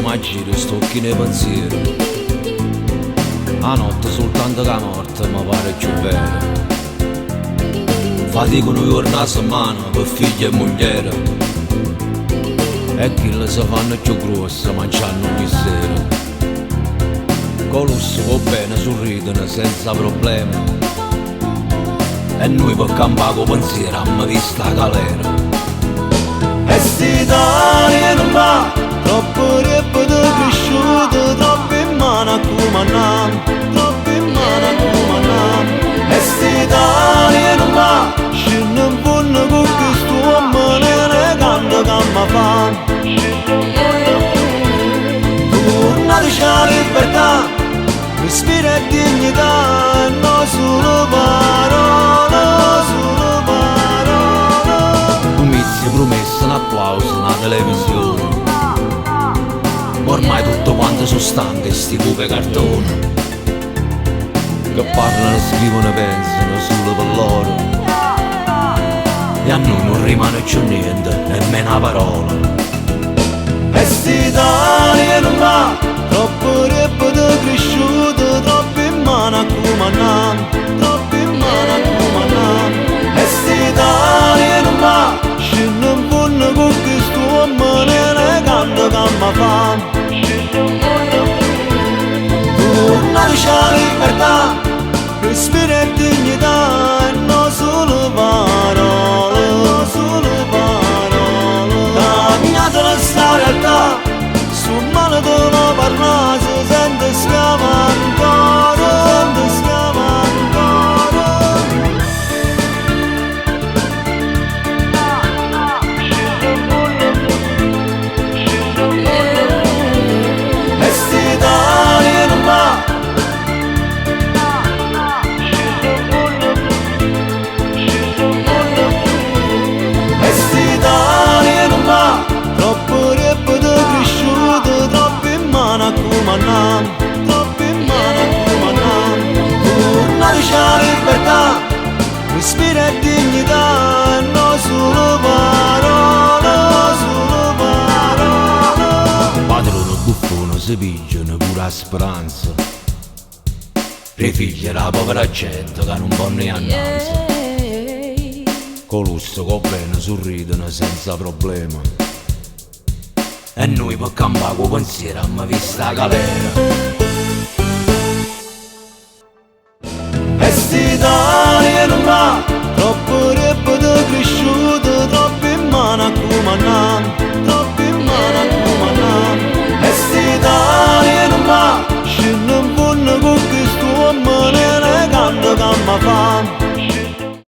ma giro stocchi nei pensieri. A notte soltanto che la morte mi pare più vera. Faticano giorno a settimana per figli e moglie, e chi le si fanno più grosse mangiando ogni sera. Con lusso va bene, sorridono senza problemi, e noi per campare con pensiero abbiamo visto la galera. E sti Italia non va, troppo repito cresciuto, troppo in mano a comandare, troppo in mano a comandare. E sti Italia non va, scende un punto con questo uomo negando che mi fa. Tornateci la libertà, respira e dignità, e non solo parole, solo parole. Comizi, promesse, un applauso, una televisione, ormai tutto quanto sono stanchi sti cupe cartone, che parlano, scrivono, pensano solo per loro, e a noi non rimane più niente, nemmeno una parola. E sti Italia non va, troppo repito cresciuto, troppo in mano a comandare, troppo in mano a comandare. E sti Italia non va, scende un punto con questo uomo negando che mi fa. Tornateci la libertà, respira e dignità, e non solo parole, non solo parole. Caminate la sta realtà, sul male devo parlare, si sente schiava ancora, si sente schiava ancora. E sti Italia non va, e sti Italia non va, troppo repito cresciuto, troppo in mano a comandare, troppo in mano a comandare. Tornateci la libertà, respira e dignità, e non solo parole, solo parole. Padrone buffone si pigliano pure a speranza, i figli della povera gente che non vanno innanzi. Con lusso, con bene, sorridono senza problema, e noi per campare con pensiero abbiamo visto la galera.